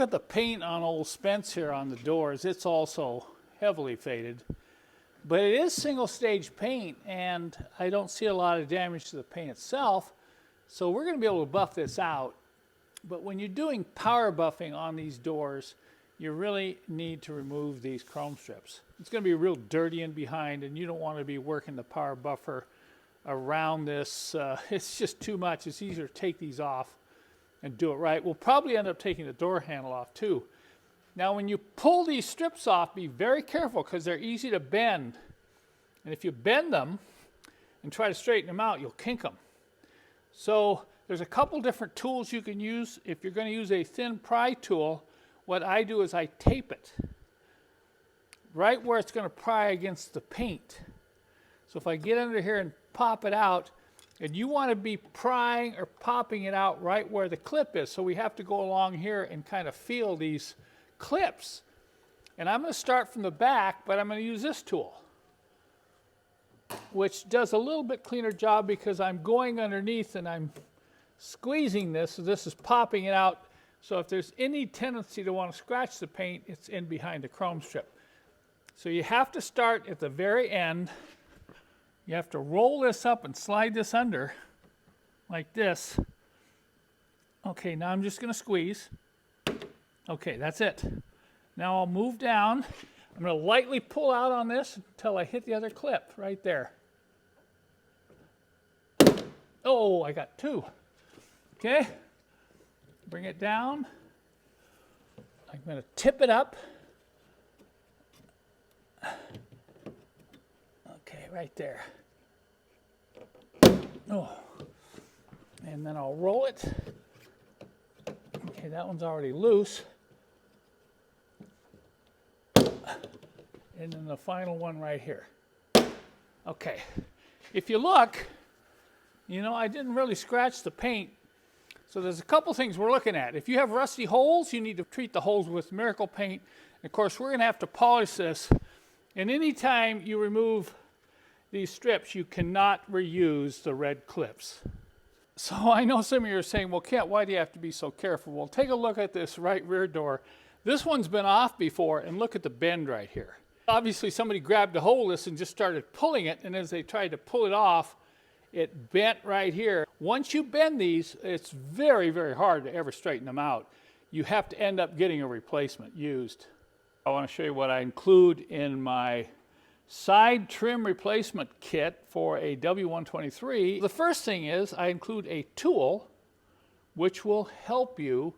got the paint on old Spence here on the doors. It's also heavily faded. But it is single stage paint, and I don't see a lot of damage to the paint itself. So we're going to be able to buff this out. But when you're doing power buffing on these doors, you really need to remove these chrome strips. It's going to be real dirty in behind, and you don't want to be working the power buffer around this. It's just too much. It's easier to take these off and do it right. We'll probably end up taking the door handle off too. Now when you pull these strips off, be very careful because they're easy to bend. And if you bend them and try to straighten them out, you'll kink them. So there's a couple different tools you can use. If you're going to use a thin pry tool, what I do is I tape it right where it's going to pry against the paint. So if I get under here and pop it out, and you want to be prying or popping it out right where the clip is. So we have to go along here and kind of feel these clips. And I'm going to start from the back, but I'm going to use this tool, which does a little bit cleaner job because I'm going underneath and I'm squeezing this, so this is popping it out. So if there's any tendency to want to scratch the paint, it's in behind the chrome strip. So you have to start at the very end. You have to roll this up and slide this under like this. Okay, now I'm just going to squeeze. Okay, that's it. Now I'll move down. I'm going to lightly pull out on this until I hit the other clip right there. Oh, I got two. Okay, bring it down. I'm going to tip it up. Okay, right there. Oh, and then I'll roll it. Okay, that one's already loose. And then the final one right here. Okay, if you look, you know, I didn't really scratch the paint. So there's a couple things we're looking at. If you have rusty holes, you need to treat the holes with Miracle Paint. And of course, we're going to have to polish this. And anytime you remove these strips, you cannot reuse the red clips. So I know some of you are saying, well, Kent, why do you have to be so careful? Well, take a look at this right rear door. This one's been off before, and look at the bend right here. Obviously, somebody grabbed a hold of this and just started pulling it, and as they tried to pull it off, it bent right here. Once you bend these, it's very, very hard to ever straighten them out. You have to end up getting a replacement used. I want to show you what I include in my side trim replacement kit for a W123. The first thing is I include a tool which will help you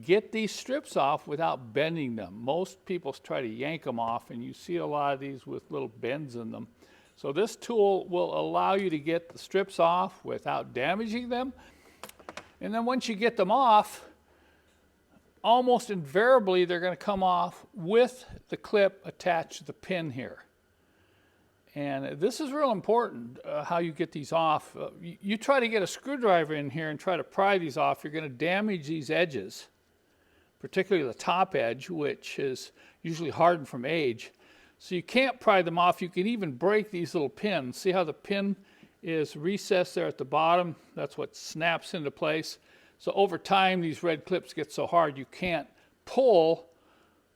get these strips off without bending them. Most people try to yank them off, and you see a lot of these with little bends in them. So this tool will allow you to get the strips off without damaging them. And then once you get them off, almost invariably they're going to come off with the clip attached to the pin here. And this is real important, how you get these off. You try to get a screwdriver in here and try to pry these off, you're going to damage these edges, particularly the top edge, which is usually hardened from age. So you can't pry them off. You can even break these little pins. See how the pin is recessed there at the bottom? That's what snaps into place. So over time, these red clips get so hard you can't pull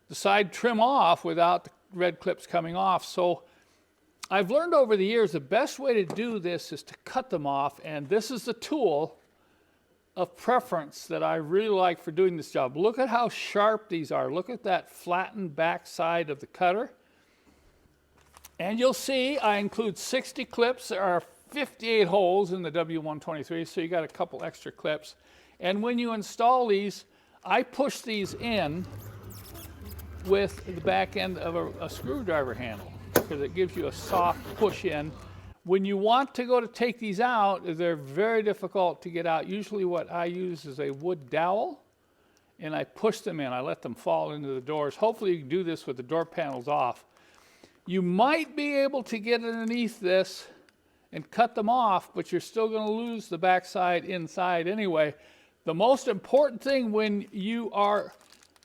the side trim off without the red clips coming off. So I've learned over the years the best way to do this is to cut them off, and this is the tool of preference that I really like for doing this job. Look at how sharp these are. Look at that flattened back side of the cutter. And you'll see I include 60 clips. There are 58 holes in the W123, so you got a couple extra clips. And when you install these, I push these in with the back end of a screwdriver handle because it gives you a soft push in. When you want to go to take these out, they're very difficult to get out. Usually what I use is a wood dowel, and I push them in. I let them fall into the doors. Hopefully you can do this with the door panels off. You might be able to get underneath this and cut them off, but you're still going to lose the backside inside anyway. The most important thing when you are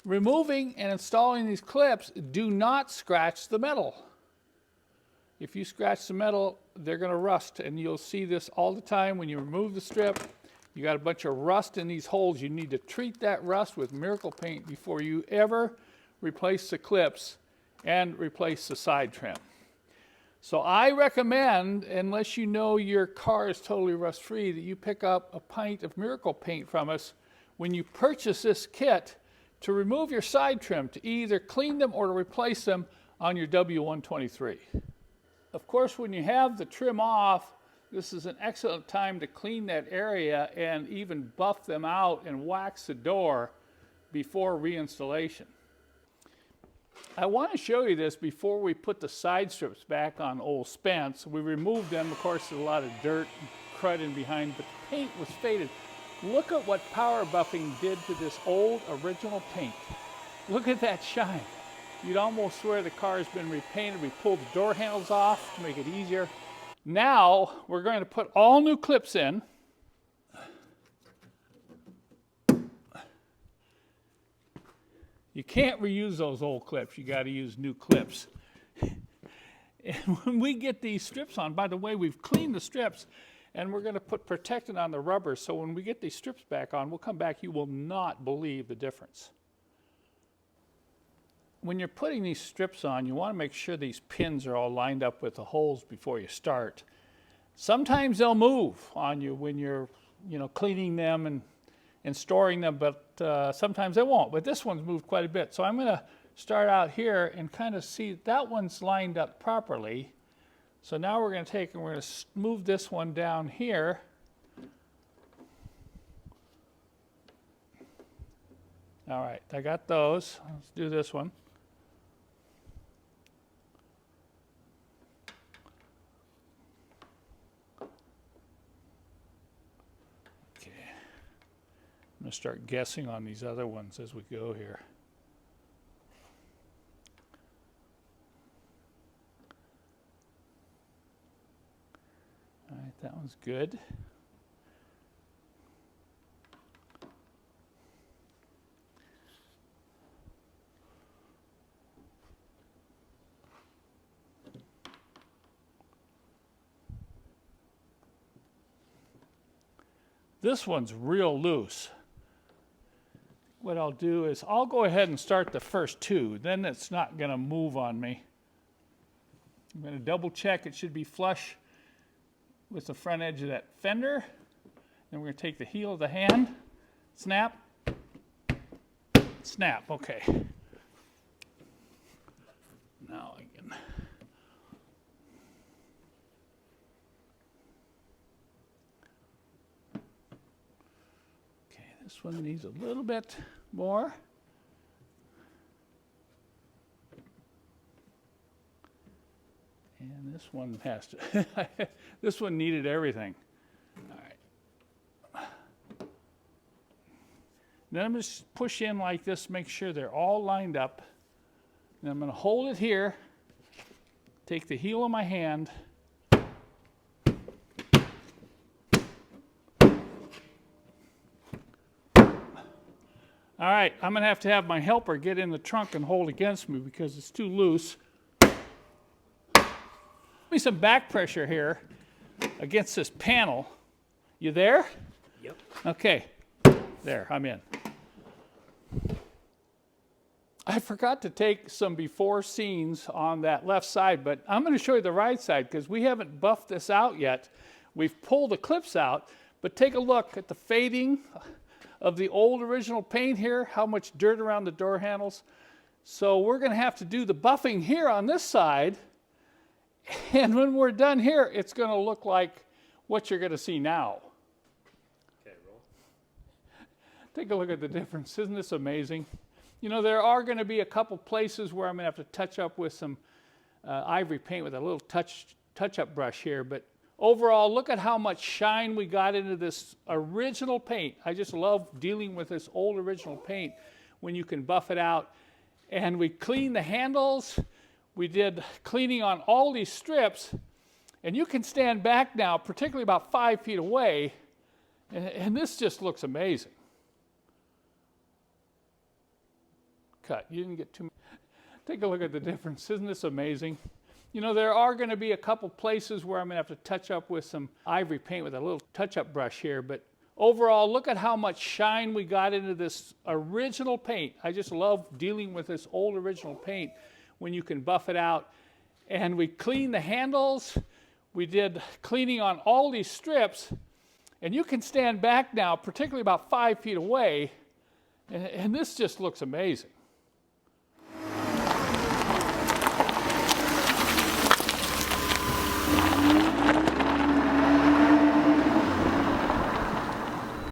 removing and installing these clips, do not scratch the metal. If you scratch the metal, they're going to rust, and you'll see this all the time when you remove the strip. You got a bunch of rust in these holes. You need to treat that rust with Miracle Paint before you ever replace the clips and replace the side trim. So I recommend, unless you know your car is totally rust-free, that you pick up a pint of Miracle Paint from us when you purchase this kit to remove your side trim, to either clean them or to replace them on your W123. Of course, when you have the trim off, this is an excellent time to clean that area and even buff them out and wax the door before reinstallation. I want to show you this before we put the side strips back on old Spence. We removed them. Of course, there's a lot of dirt and crud in behind, but the paint was faded. Look at what power buffing did to this old original paint. Look at that shine. You'd almost swear the car has been repainted. We pulled the door handles off to make it easier. Now we're going to put all new clips in. You can't reuse those old clips. You got to use new clips. And when we get these strips on, by the way, we've cleaned the strips and we're going to put protectant on the rubber. So when we get these strips back on, we'll come back. You will not believe the difference. When you're putting these strips on, you want to make sure these pins are all lined up with the holes before you start. Sometimes they'll move on you when you're, cleaning them and storing them, but sometimes they won't. But this one's moved quite a bit. So I'm going to start out here and kind of see that one's lined up properly. So now we're going to take and we're going to move this one down here. All right, I got those. Let's do this one. I'm going to start guessing on these other ones as we go here. All right, that one's good. This one's real loose. What I'll do is I'll go ahead and start the first two. Then it's not going to move on me. I'm going to double check it should be flush with the front edge of that fender. Then we're going to take the heel of the hand, snap, snap. Okay. Now I can. Okay, this one needs a little bit more. And this one has to, this one needed everything. All right. Then I'm going to push in like this, make sure they're all lined up. And I'm going to hold it here, take the heel of my hand, all right, I'm going to have my helper get in the trunk and hold against me because it's too loose. Give me some back pressure here against this panel. You there? Yep. Okay. There, I'm in. I forgot to take some before scenes on that left side, but I'm going to show you the right side because we haven't buffed this out yet. We've pulled the clips out, but take a look at the fading of the old original paint here, how much dirt around the door handles. So we're going to have to do the buffing here on this side, and when we're done here, it's going to look like what you're going to see now. Okay, roll. Take a look at the difference. Isn't this amazing? You know, there are going to be a couple places where I'm going to have to touch up with some ivory paint with a little touch-up brush here, but overall, look at how much shine we got into this original paint. I just love dealing with this old original paint when you can buff it out. And we cleaned the handles. We did cleaning on all these strips. And you can stand back now, particularly about 5 feet away, and this just looks amazing. Cut. You didn't get too much. Take a look at the difference. Isn't this amazing? You know, there are going to be a couple places where I'm going to have to touch up with some ivory paint with a little touch-up brush here, but overall, look at how much shine we got into this original paint. I just love dealing with this old original paint when you can buff it out. And we cleaned the handles. We did cleaning on all these strips. And you can stand back now, particularly about 5 feet away, and this just looks amazing.